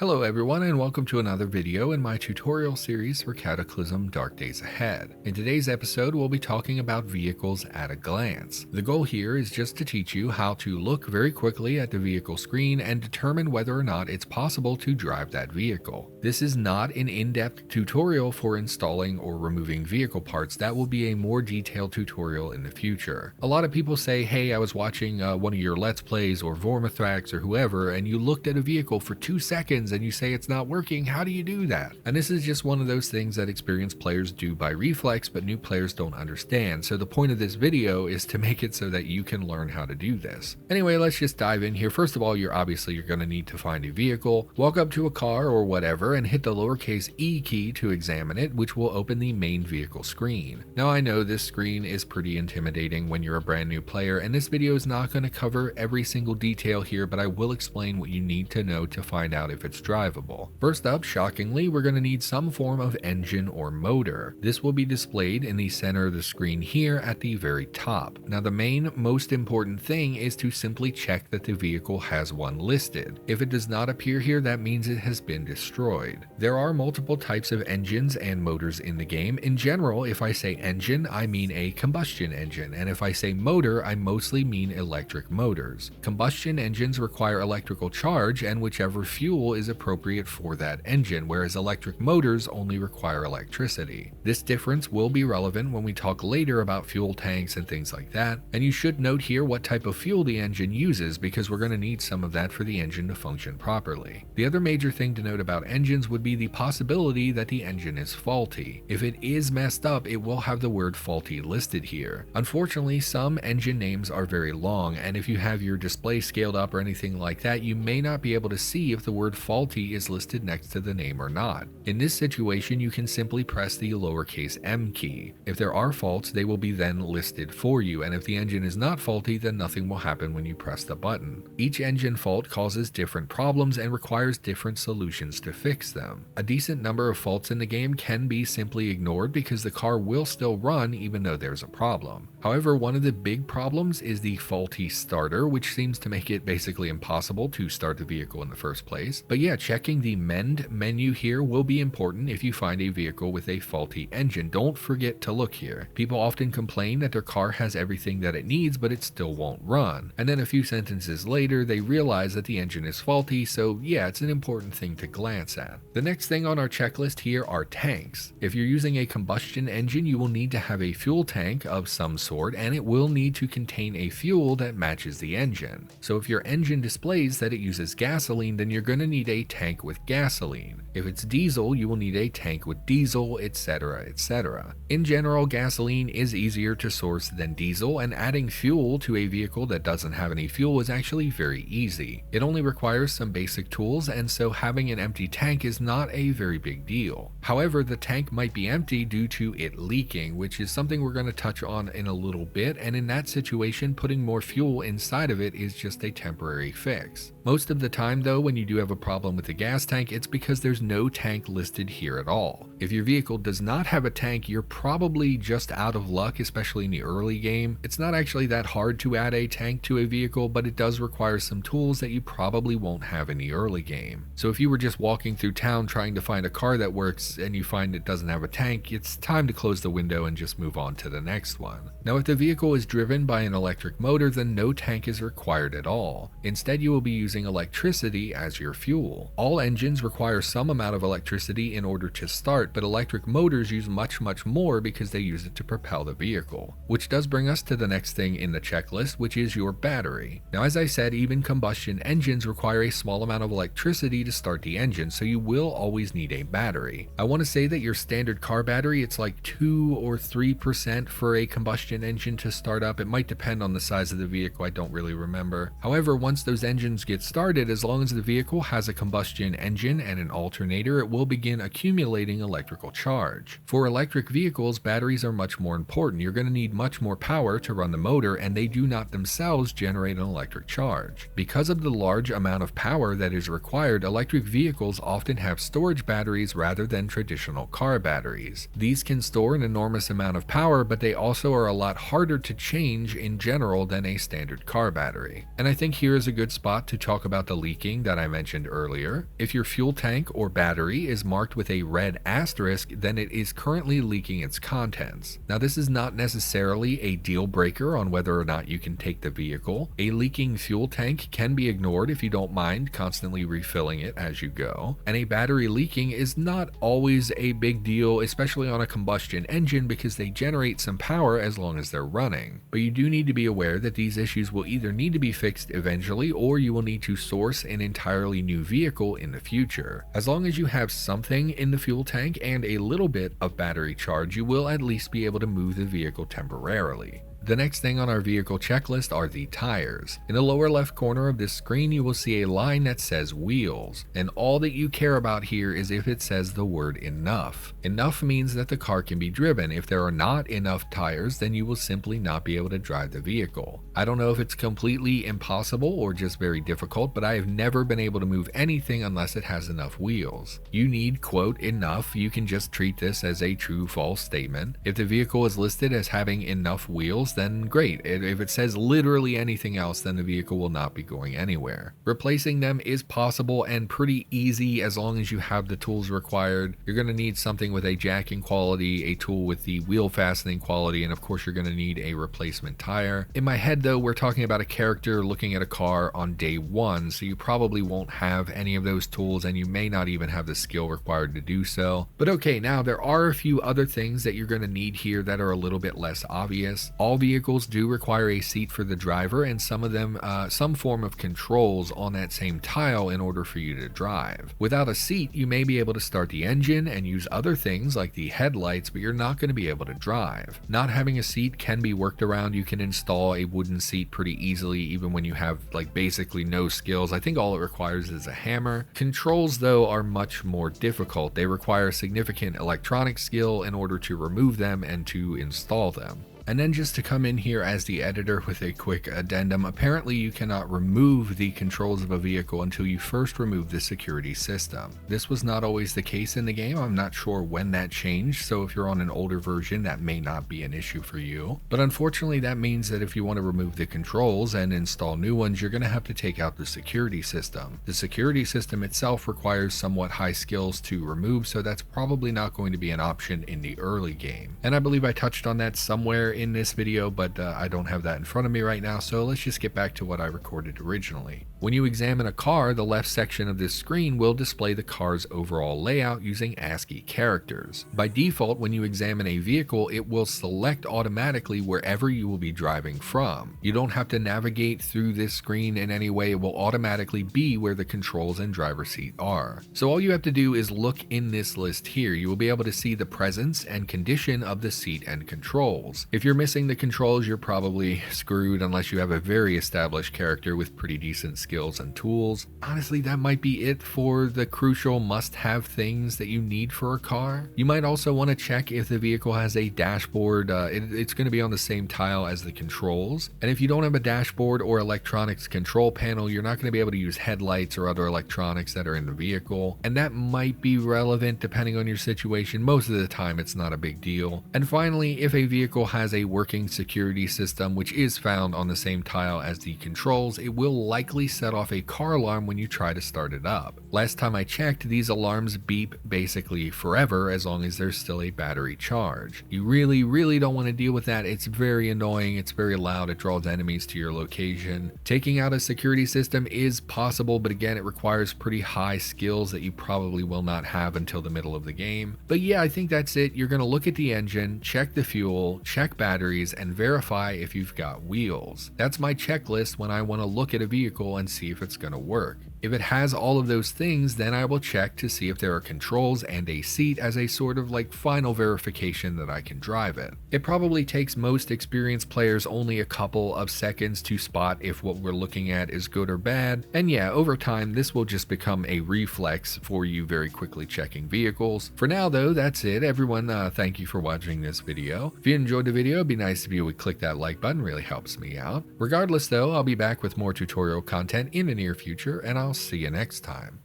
Hello everyone and welcome to another video in my tutorial series for Cataclysm Dark Days Ahead. In today's episode we'll be talking about vehicles at a glance. The goal here is just to teach you how to look very quickly at the vehicle screen and determine whether or not it's possible to drive that vehicle. This is not an in-depth tutorial for installing or removing vehicle parts. That will be a more detailed tutorial in the future. A lot of people say, hey, I was watching one of your Let's Plays or Vormithrax or whoever and you looked at a vehicle for 2 seconds and you say it's not working. How do you do that? And this is just one of those things that experienced players do by reflex, but new players don't understand. So the point of this video is to make it so that you can learn how to do this. Anyway, let's just dive in here. First of all, you're going to need to find a vehicle, walk up to a car or whatever, and hit the lowercase e key to examine it, which will open the main vehicle screen. Now I know this screen is pretty intimidating when you're a brand new player, and this video is not going to cover every single detail here, but I will explain what you need to know to find out if it's drivable. First up, shockingly, we're going to need some form of engine or motor. This will be displayed in the center of the screen here at the very top. Now the main, most important thing is to simply check that the vehicle has one listed. If it does not appear here, that means it has been destroyed. There are multiple types of engines and motors in the game. In general, if I say engine, I mean a combustion engine, and if I say motor, I mostly mean electric motors. Combustion engines require electrical charge and whichever fuel is appropriate for that engine, whereas electric motors only require electricity. This difference will be relevant when we talk later about fuel tanks and things like that, and you should note here what type of fuel the engine uses because we're going to need some of that for the engine to function properly. The other major thing to note about engines would be the possibility that the engine is faulty. If it is messed up, it will have the word faulty listed here. Unfortunately, some engine names are very long, and if you have your display scaled up or anything like that, you may not be able to see if the word faulty is listed next to the name or not. In this situation, you can simply press the lowercase m key. If there are faults, they will be then listed for you, and if the engine is not faulty, then nothing will happen when you press the button. Each engine fault causes different problems and requires different solutions to fix them. A decent number of faults in the game can be simply ignored because the car will still run even though there's a problem. However, one of the big problems is the faulty starter, which seems to make it basically impossible to start the vehicle in the first place. But yeah, checking the mend menu here will be important if you find a vehicle with a faulty engine. Don't forget to look here. People often complain that their car has everything that it needs, but it still won't run. And then a few sentences later, they realize that the engine is faulty, so yeah, it's an important thing to glance at. The next thing on our checklist here are tanks. If you're using a combustion engine, you will need to have a fuel tank of some sort, and it will need to contain a fuel that matches the engine. So if your engine displays that it uses gasoline, then you're going to need a tank with gasoline. If it's diesel, you will need a tank with diesel, etc., etc. In general, gasoline is easier to source than diesel, and adding fuel to a vehicle that doesn't have any fuel is actually very easy. It only requires some basic tools, and so having an empty tank is not a very big deal. However, the tank might be empty due to it leaking, which is something we're going to touch on in a little bit, and in that situation, putting more fuel inside of it is just a temporary fix. Most of the time though, when you do have a problem with the gas tank, it's because there's no tank listed here at all. If your vehicle does not have a tank, you're probably just out of luck, especially in the early game. It's not actually that hard to add a tank to a vehicle, but it does require some tools that you probably won't have in the early game. So if you were just walking through town trying to find a car that works and you find it doesn't have a tank, it's time to close the window and just move on to the next one. Now if the vehicle is driven by an electric motor, then no tank is required at all. Instead, you will be using electricity as your fuel. All engines require some amount of electricity in order to start, but electric motors use much more because they use it to propel the vehicle. Which does bring us to the next thing in the checklist, which is your battery. Now as I said, even combustion engines require a small amount of electricity to start the engine, so you will always need a battery. I want to say that your standard car battery, it's like 2 or 3% for a combustion engine to start up. It might depend on the size of the vehicle, I don't really remember. However, once those engines get started, as long as the vehicle has a combustion engine and an alternator, it will begin accumulating electrical charge. For electric vehicles, batteries are much more important. You're going to need much more power to run the motor, and they do not themselves generate an electric charge. Because of the large amount of power that is required, electric vehicles often have storage batteries rather than traditional car batteries. These can store an enormous amount of power, but they also are a lot harder to change in general than a standard car battery. And I think here is a good spot to talk about the leaking that I mentioned earlier. earlier. If your fuel tank or battery is marked with a red asterisk, then it is currently leaking its contents. Now, this is not necessarily a deal breaker on whether or not you can take the vehicle. A leaking fuel tank can be ignored if you don't mind constantly refilling it as you go, and a battery leaking is not always a big deal, especially on a combustion engine, because they generate some power as long as they're running. But you do need to be aware that these issues will either need to be fixed eventually, or you will need to source an entirely new vehicle in the future. As long as you have something in the fuel tank and a little bit of battery charge, you will at least be able to move the vehicle temporarily. The next thing on our vehicle checklist are the tires. In the lower left corner of this screen, you will see a line that says wheels, and all that you care about here is if it says the word enough. Enough means that the car can be driven. If there are not enough tires, then you will simply not be able to drive the vehicle. I don't know if it's completely impossible or just very difficult, but I have never been able to move anything unless it has enough wheels. You need, quote, enough. You can just treat this as a true-false statement. If the vehicle is listed as having enough wheels, then great. If it says literally anything else, then the vehicle will not be going anywhere. Replacing them is possible and pretty easy as long as you have the tools required. You're going to need something with a jacking quality, a tool with the wheel fastening quality, and of course you're going to need a replacement tire. In my head though, we're talking about a character looking at a car on day one, so you probably won't have any of those tools and you may not even have the skill required to do so. But okay, now there are a few other things that you're going to need here that are a little bit less obvious. All vehicles do require a seat for the driver, and some of them some form of controls on that same tile in order for you to drive. Without a seat, you may be able to start the engine and use other things like the headlights, but you're not going to be able to drive. Not having a seat can be worked around. You can install a wooden seat pretty easily even when you have like basically no skills. I think all it requires is a hammer. Controls though are much more difficult. They require significant electronic skill in order to remove them and to install them. And then just to come in here as the editor with a quick addendum, apparently you cannot remove the controls of a vehicle until you first remove the security system. This was not always the case in the game. I'm not sure when that changed, so if you're on an older version, that may not be an issue for you. But unfortunately, that means that if you want to remove the controls and install new ones, you're going to have to take out the security system. The security system itself requires somewhat high skills to remove, so that's probably not going to be an option in the early game. And I believe I touched on that somewhere in this video, but I don't have that in front of me right now, so let's just get back to what I recorded originally. When you examine a car, the left section of this screen will display the car's overall layout using ASCII characters. By default, when you examine a vehicle, it will select automatically wherever you will be driving from. You don't have to navigate through this screen in any way. It will automatically be where the controls and driver's seat are. So all you have to do is look in this list here. You will be able to see the presence and condition of the seat and controls. If you're missing the controls, you're probably screwed unless you have a very established character with pretty decent skills and tools. Honestly, that might be it for the crucial must-have things that you need for a car. You might also want to check if the vehicle has a dashboard. It's going to be on the same tile as the controls. And if you don't have a dashboard or electronics control panel, you're not going to be able to use headlights or other electronics that are in the vehicle. And that might be relevant depending on your situation. Most of the time, it's not a big deal. And finally, if a vehicle has a working security system, which is found on the same tile as the controls, it will likely set off a car alarm when you try to start it up. Last time I checked, these alarms beep basically forever as long as there's still a battery charge. You really don't want to deal with that. It's very annoying, it's very loud, it draws enemies to your location. Taking out a security system is possible, but again, it requires pretty high skills that you probably will not have until the middle of the game. But yeah, I think that's it. You're going to look at the engine, check the fuel, check batteries, and verify if you've got wheels. That's my checklist when I want to look at a vehicle and see if it's going to work. If it has all of those things, then I will check to see if there are controls and a seat as a sort of like final verification that I can drive it. It probably takes most experienced players only a couple of seconds to spot if what we're looking at is good or bad, and yeah, over time this will just become a reflex for you very quickly checking vehicles. For now though, that's it. Everyone, thank you for watching this video. If you enjoyed the video, it'd be nice if you would click that like button, really helps me out. Regardless though, I'll be back with more tutorial content in the near future, and I'll see you next time.